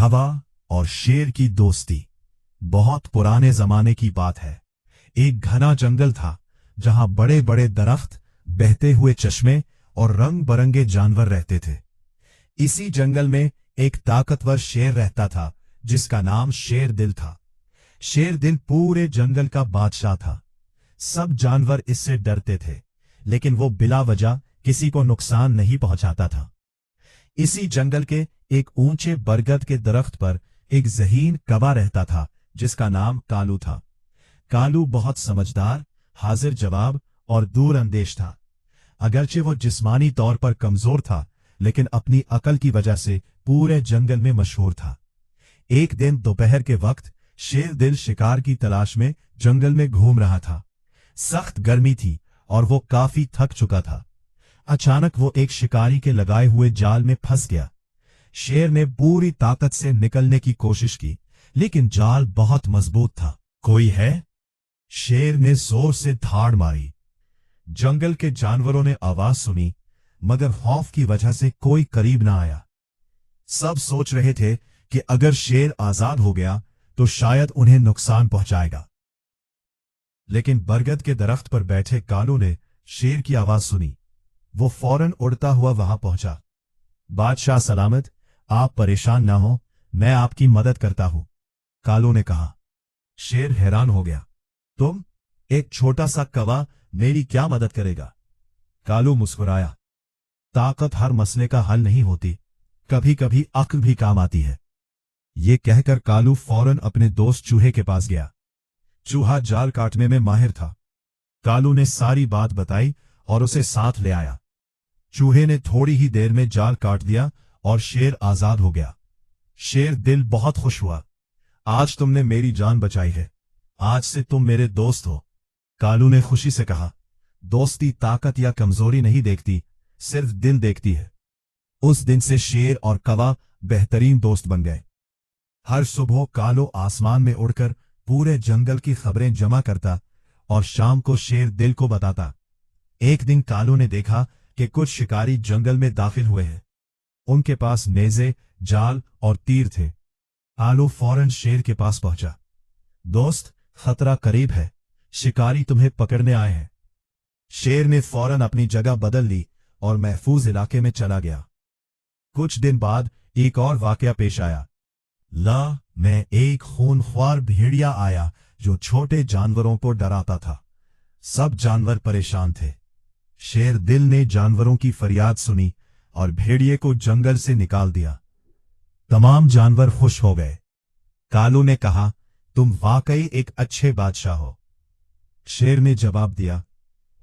कौवा और शेर की दोस्ती। बहुत पुराने जमाने की बात है। एक घना जंगल था जहां बड़े बड़े दरख्त, बहते हुए चश्मे और रंग बरंगे जानवर रहते थे। इसी जंगल में एक ताकतवर शेर रहता था जिसका नाम शेर दिल था। शेर दिल पूरे जंगल का बादशाह था। सब जानवर इससे डरते थे, लेकिन वो बिला वजह किसी को नुकसान नहीं पहुंचाता था। इसी जंगल के एक ऊंचे बरगद के दरख्त पर एक ज़हीन कौवा रहता था जिसका नाम कालू था। कालू बहुत समझदार, हाजिर जवाब और दूर अंदेश था। अगरचे वो जिस्मानी तौर पर कमजोर था, लेकिन अपनी अकल की वजह से पूरे जंगल में मशहूर था। एक दिन दोपहर के वक्त शेर दिल शिकार की तलाश में जंगल में घूम रहा था। सख्त गर्मी थी और वो काफी थक चुका था। अचानक वो एक शिकारी के लगाए हुए जाल में फंस गया। शेर ने पूरी ताकत से निकलने की कोशिश की, लेकिन जाल बहुत मजबूत था। कोई है? शेर ने जोर से धाड़ मारी। जंगल के जानवरों ने आवाज सुनी, मगर खौफ की वजह से कोई करीब ना आया। सब सोच रहे थे कि अगर शेर आजाद हो गया तो शायद उन्हें नुकसान पहुंचाएगा। लेकिन बरगद के दरख्त पर बैठे कालू ने शेर की आवाज सुनी। वो फौरन उड़ता हुआ वहां पहुंचा। बादशाह सलामत, आप परेशान ना हो, मैं आपकी मदद करता हूं, कालू ने कहा। शेर हैरान हो गया। तुम, एक छोटा सा कौवा, मेरी क्या मदद करेगा? कालू मुस्कुराया। ताकत हर मसले का हल नहीं होती, कभी कभी अक्ल भी काम आती है। ये कहकर कालू फौरन अपने दोस्त चूहे के पास गया। चूहा जाल काटने में माहिर था। कालू ने सारी बात बताई और उसे साथ ले आया। चूहे ने थोड़ी ही देर में जाल काट दिया और शेर आजाद हो गया। शेर दिल बहुत खुश हुआ। आज तुमने मेरी जान बचाई है, आज से तुम मेरे दोस्त हो, कालू ने खुशी से कहा। दोस्ती ताकत या कमजोरी नहीं देखती, सिर्फ दिल देखती है। उस दिन से शेर और कौवा बेहतरीन दोस्त बन गए। हर सुबह कालू आसमान में उड़कर पूरे जंगल की खबरें जमा करता और शाम को शेर दिल को बताता। एक दिन कालू ने देखा कि कुछ शिकारी जंगल में दाखिल हुए हैं। उनके पास नेज़े, जाल और तीर थे। कालू फौरन शेर के पास पहुंचा। दोस्त, खतरा करीब है, शिकारी तुम्हें पकड़ने आए हैं। शेर ने फौरन अपनी जगह बदल ली और महफूज इलाके में चला गया। कुछ दिन बाद एक और वाकया पेश आया। में एक खूनख्वार भेड़िया आया जो छोटे जानवरों को डराता था। सब जानवर परेशान थे। शेर दिल ने जानवरों की फरियाद सुनी और भेड़िए को जंगल से निकाल दिया। तमाम जानवर खुश हो गए। कालू ने कहा, तुम वाकई एक अच्छे बादशाह हो। शेर ने जवाब दिया,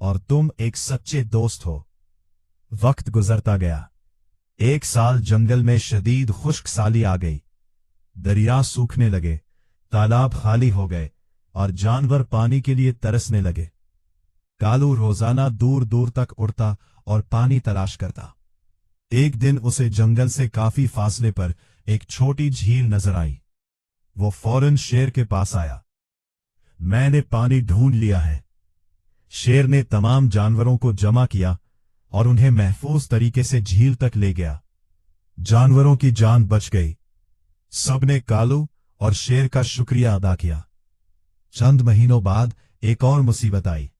और तुम एक सच्चे दोस्त हो। वक्त गुजरता गया। एक साल जंगल में शदीद खुश्क साली आ गई। दरिया सूखने लगे, तालाब खाली हो गए और जानवर पानी के लिए तरसने लगे। कालू रोजाना दूर दूर तक उड़ता और पानी तलाश करता। एक दिन उसे जंगल से काफी फासले पर एक छोटी झील नजर आई। वो फौरन शेर के पास आया। मैंने पानी ढूंढ लिया है। शेर ने तमाम जानवरों को जमा किया और उन्हें महफूज तरीके से झील तक ले गया। जानवरों की जान बच गई। सबने कालू और शेर का शुक्रिया अदा किया। चंद महीनों बाद एक और मुसीबत आई।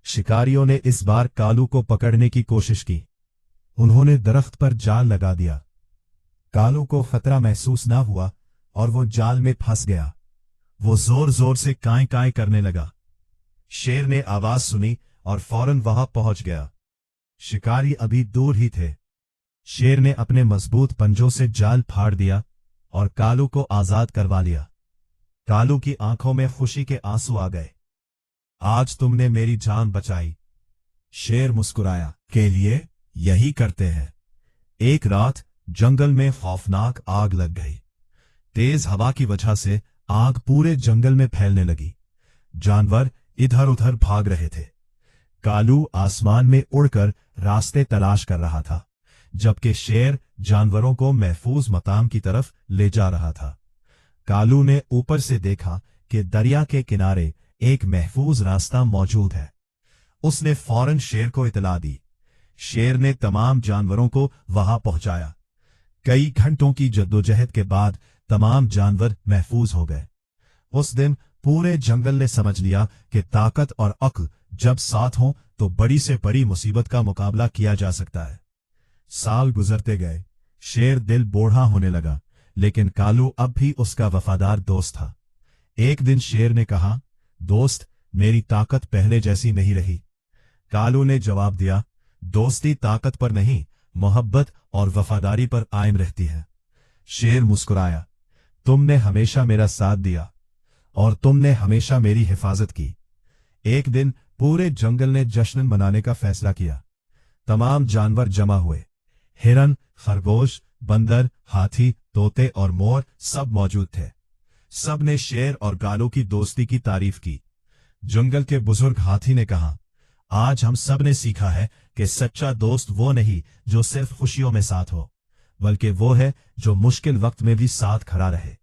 शिकारियों ने इस बार कालू को पकड़ने की कोशिश की। उन्होंने दरख्त पर जाल लगा दिया। कालू को खतरा महसूस ना हुआ और वो जाल में फंस गया। वो जोर जोर से काई काई करने लगा। शेर ने आवाज सुनी और फौरन वहां पहुंच गया। शिकारी अभी दूर ही थे। शेर ने अपने मजबूत पंजों से जाल फाड़ दिया और कालू को आजाद करवा लिया। कालू की आंखों में खुशी के आंसू आ गए। आज तुमने मेरी जान बचाई। शेर मुस्कुराया। के लिए यही करते हैं। एक रात जंगल में खौफनाक आग लग गई। तेज हवा की वजह से आग पूरे जंगल में फैलने लगी। जानवर इधर उधर भाग रहे थे। कालू आसमान में उड़कर रास्ते तलाश कर रहा था, जबकि शेर जानवरों को महफूज मकाम की तरफ ले जा रहा था। कालू ने ऊपर से देखा कि दरिया के किनारे एक महफूज रास्ता मौजूद है। उसने फौरन शेर को इतला दी। शेर ने तमाम जानवरों को वहां पहुंचाया। कई घंटों की जद्दोजहद के बाद तमाम जानवर महफूज हो गए। उस दिन पूरे जंगल ने समझ लिया कि ताकत और अक्ल जब साथ हों तो बड़ी से बड़ी मुसीबत का मुकाबला किया जा सकता है। साल गुजरते गए, शेर दिल बूढ़ा होने लगा, लेकिन कालू अब भी उसका वफादार दोस्त था। एक दिन शेर ने कहा, दोस्त, मेरी ताकत पहले जैसी नहीं रही। कालू ने जवाब दिया, दोस्ती ताकत पर नहीं, मोहब्बत और वफादारी पर कायम रहती है। शेर मुस्कुराया, तुमने हमेशा मेरा साथ दिया और तुमने हमेशा मेरी हिफाजत की। एक दिन पूरे जंगल ने जश्न मनाने का फैसला किया। तमाम जानवर जमा हुए। हिरन, खरगोश, बंदर, हाथी, तोते और मोर सब मौजूद थे। सब ने शेर और कालू की दोस्ती की तारीफ की। जंगल के बुजुर्ग हाथी ने कहा, आज हम सब ने सीखा है कि सच्चा दोस्त वो नहीं जो सिर्फ खुशियों में साथ हो, बल्कि वो है जो मुश्किल वक्त में भी साथ खड़ा रहे।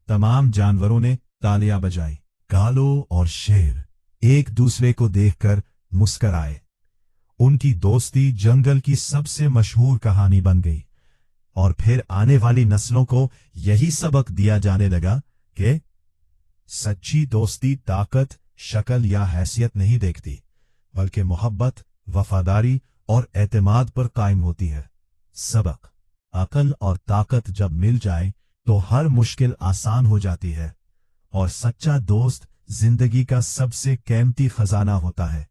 तमाम जानवरों ने तालियां बजाई। कालू और शेर एक दूसरे को देखकर मुस्कराए। उनकी दोस्ती जंगल की सबसे मशहूर कहानी बन गई और फिर आने वाली नस्लों को यही सबक दिया जाने लगा कि सच्ची दोस्ती ताकत, शक्ल या हैसियत नहीं देखती, बल्कि मोहब्बत, वफादारी और एतमाद पर कायम होती है। सबक: अक्ल और ताकत जब मिल जाए तो हर मुश्किल आसान हो जाती है और सच्चा दोस्त जिंदगी का सबसे कीमती खजाना होता है।